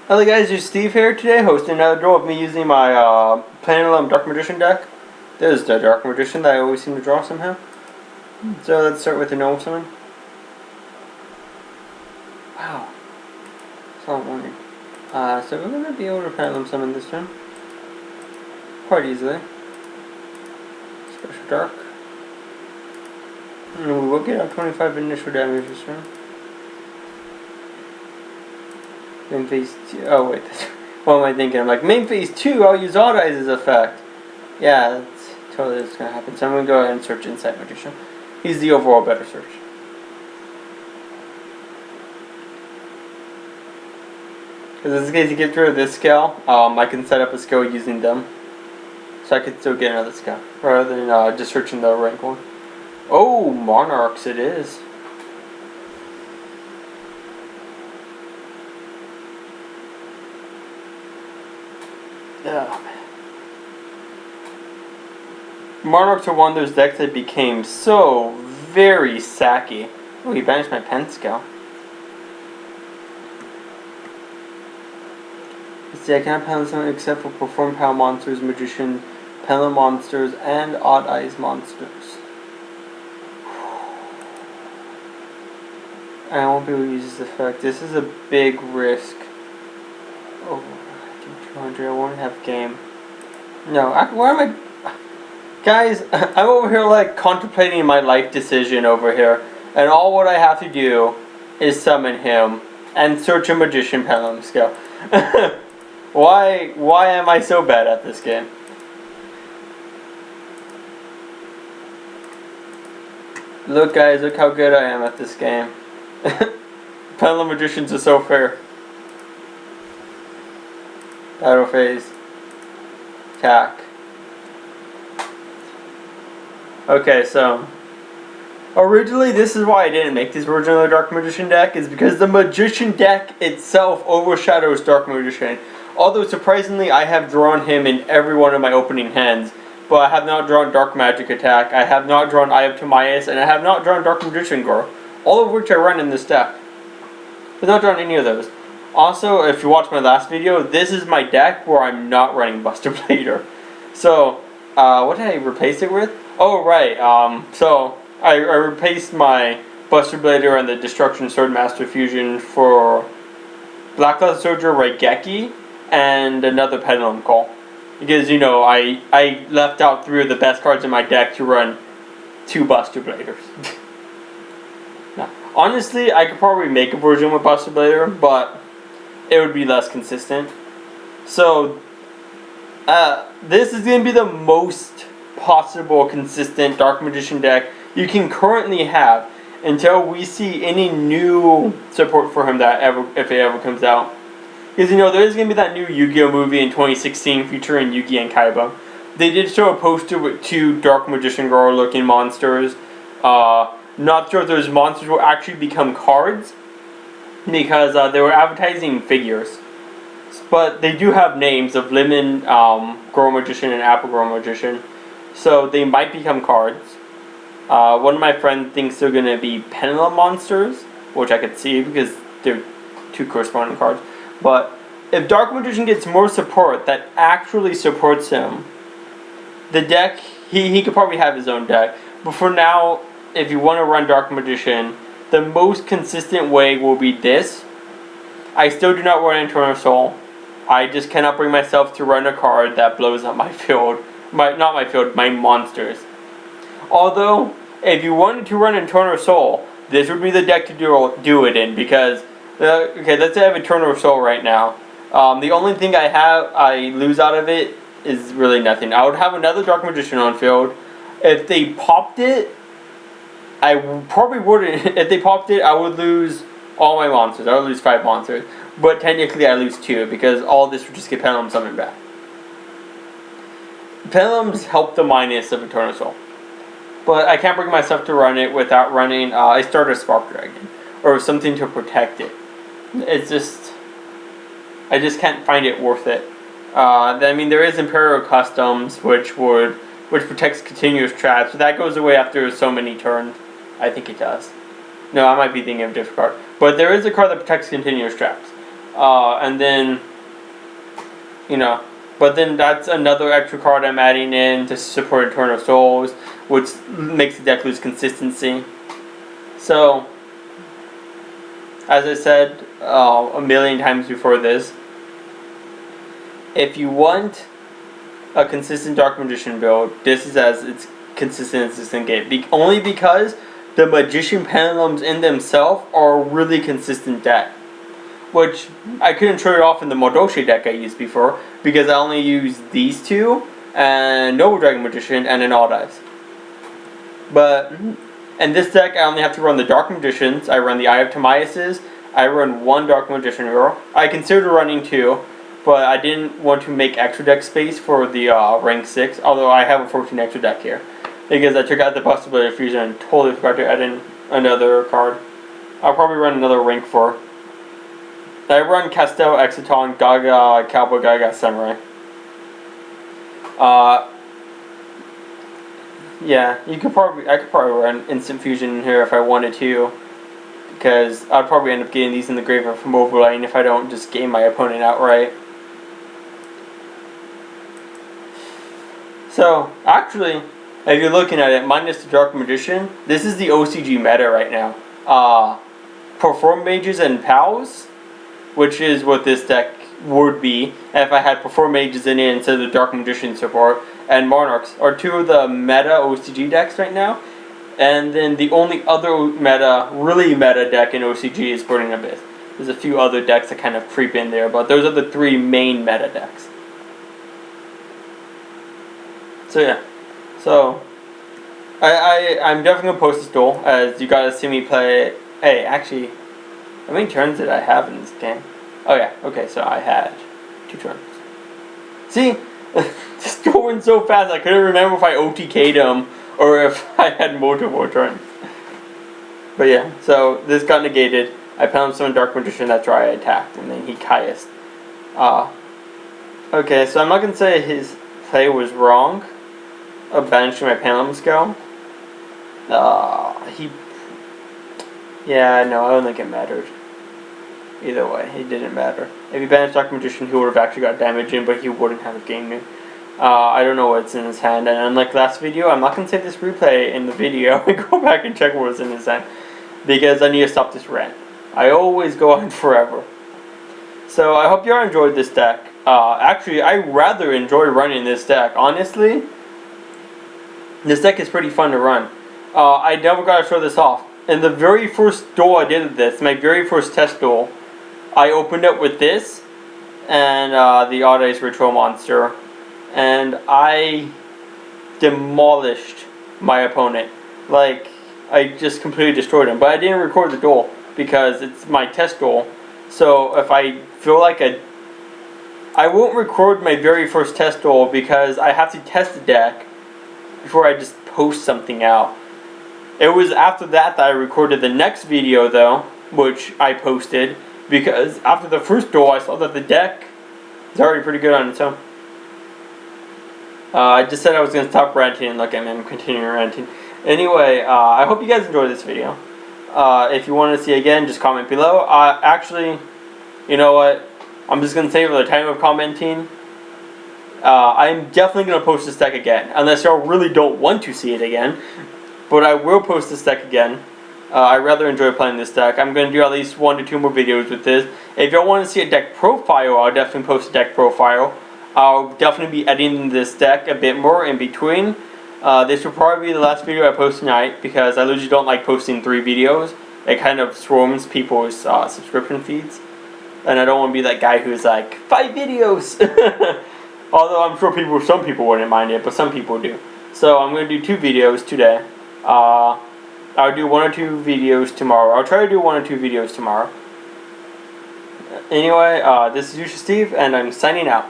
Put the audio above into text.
Hello guys, it's Steve here today, hosting another draw of me using my Pendulum Dark Magician deck. This is the Dark Magician that I always seem to draw somehow. So let's start with the normal summon. Wow. That's all warning. So we're going to be able to Pendulum summon this turn. Quite easily. Special Dark. And we will get our 25 initial damage this turn. Main phase 2. Oh wait, what am I thinking? I'm like, main phase 2, I'll use Odd Eyes' effect. Yeah, that's totally what's going to happen. So I'm going to go ahead and search Insight Magician. He's the overall better search. Because in this case, you get rid of this skill, I can set up a skill using them. So I could still get another skill, rather than just searching the rank one. Oh, Monarchs it is. Oh, man. Monarchs are one of those decks that became so very sacky. Oh, he banished my pen skill. Let's see, I cannot pendulum summon except for perform power monsters, magician, pendulum monsters, and odd eyes monsters. I won't be able to use this effect. This is a big risk. Oh. 200, I won't have game. No, where am I? Guys, I'm over here like contemplating my life decision over here. And all what I have to do is summon him and search a magician pendulum skill. Why am I so bad at this game? Look guys, look how good I am at this game. Pendulum magicians are so fair. Battle phase. Attack. Okay, so originally this is why I didn't make this original Dark Magician deck, is because the Magician deck itself overshadows Dark Magician. Although surprisingly I have drawn him in every one of my opening hands, but I have not drawn Dark Magic Attack, I have not drawn Eye of Timaeus, and I have not drawn Dark Magician Gore. All of which I run in this deck. I've not drawn any of those. Also, if you watched my last video, this is my deck where I'm not running Buster Blader. So, what did I replace it with? Oh, right, so I replaced my Buster Blader and the Destruction Swordmaster fusion for Black Cloud Soldier, Raigeki, and another Pendulum Call. Because, you know, I left out 3 of the best cards in my deck to run 2 Buster Bladers. Now, honestly, I could probably make a version with Buster Blader, but it would be less consistent. So, this is going to be the most possible consistent Dark Magician deck you can currently have until we see any new support for him that if it ever comes out. Because, you know, there is going to be that new Yu-Gi-Oh movie in 2016 featuring Yugi and Kaiba. They did show a poster with 2 Dark Magician Girl looking monsters. Not sure if those monsters will actually become cards, because they were advertising figures. But they do have names of Lemon Girl Magician and Apple Girl Magician. So they might become cards. One of my friends thinks they're going to be Pendulum monsters, which I could see because they're 2 corresponding cards. But if Dark Magician gets more support that actually supports him, the deck, he could probably have his own deck. But for now, if you want to run Dark Magician, the most consistent way will be this. I still do not run Eternal Soul. I just cannot bring myself to run a card that blows up my field. My monsters. Although, if you wanted to run Eternal Soul, this would be the deck to do it in, because, okay, let's say I have Eternal Soul right now. The only thing I lose out of it is really nothing. I would have another Dark Magician on field. If they popped it, I probably wouldn't. If they popped it, I would lose all my monsters. I would lose 5 monsters. But technically I lose 2, because all this would just get Pendulum summoned back. Pendulums help the minus of Eternal Soul. But I can't bring myself to run it without running I start a Spark Dragon. Or something to protect it. It's just, I just can't find it worth it. I mean, there is Imperial Customs, which protects continuous traps. So that goes away after so many turns. I think it does. No, I might be thinking of a different card. But there is a card that protects continuous traps. and then, but then that's another extra card I'm adding in to support Eternal Souls, which makes the deck lose consistency. So, as I said a million times before this, if you want a consistent Dark Magician build, this is as it's consistent as it's going to get. Only because the Magician Pendulums in themselves are a really consistent deck. Which I couldn't trade off in the Modoshe deck I used before, because I only used these two, and Noble Dragon Magician, and an All Dice. But in this deck I only have to run the Dark Magicians, I run the Eye of Timaeus, I run one Dark Magician hero. I considered running two, but I didn't want to make extra deck space for the rank 6, although I have a 14 extra deck here. Because I took out the Possibility of Fusion and totally forgot to add in another card. I'll probably run another rank 4. I run Castel, Exiton, Gaga, Cowboy, Gaga, Samurai. Yeah, I could probably run Instant Fusion in here if I wanted to, because I'd probably end up getting these in the graveyard from overlaying if I don't just game my opponent outright. So, actually, if you're looking at it, minus the Dark Magician, this is the OCG meta right now. Perform Mages and Pals, which is what this deck would be if I had Perform Mages in it instead of the Dark Magician support, and Monarchs are two of the meta OCG decks right now. And then the only other really meta deck in OCG is Burning Abyss. There's a few other decks that kind of creep in there, but those are the three main meta decks. So yeah, I'm definitely gonna post this duel, as you gotta see me play. Hey, actually, how many turns did I have in this game? Oh yeah, okay, so I had 2 turns. See, this duel went so fast I couldn't remember if I OTK'd him or if I had multiple turns. But yeah, so this got negated. I found some Dark Magician, that's why I attacked, and then he Caiused. Okay, so I'm not gonna say his play was wrong of banishing my Pendulum skill. Yeah, no, I don't think it mattered. Either way, it didn't matter. If he banished Dark Magician, he would have actually got damage in, but he wouldn't have gamed me. I don't know what's in his hand, and unlike last video, I'm not going to save this replay in the video and go back and check what was in his hand, because I need to stop this rant. I always go on forever. So, I hope you all enjoyed this deck. Actually, I rather enjoy running this deck. Honestly, this deck is pretty fun to run. I never got to show this off. In the very first duel I did this, my very first test duel, I opened up with this, and the All Dice Ritual Monster, and I demolished my opponent. Like, I just completely destroyed him. But I didn't record the duel, because it's my test duel. So, if I feel like I won't record my very first test duel, because I have to test the deck before I just post something out. It was after that I recorded the next video, though, which I posted, because after the first duel I saw that the deck is already pretty good on its own. I just said I was going to stop ranting, and look at me, I'm continuing ranting. Anyway, I hope you guys enjoyed this video. If you want to see again, just comment below. Actually, you know what, I'm just going to say for the time of commenting, I'm definitely going to post this deck again, unless y'all really don't want to see it again. But I will post this deck again. I rather enjoy playing this deck. I'm going to do at least 1 to 2 more videos with this. If y'all want to see a deck profile, I'll definitely post a deck profile. I'll definitely be editing this deck a bit more in between. This will probably be the last video I post tonight, because I usually don't like posting 3 videos. It kind of swarms people's subscription feeds. And I don't want to be that guy who's like, 5 videos! Although I'm sure some people wouldn't mind it, but some people do. So I'm going to do 2 videos today. I'll do 1 or 2 videos tomorrow. I'll try to do 1 or 2 videos tomorrow. Anyway, this is Yuusha Steve, and I'm signing out.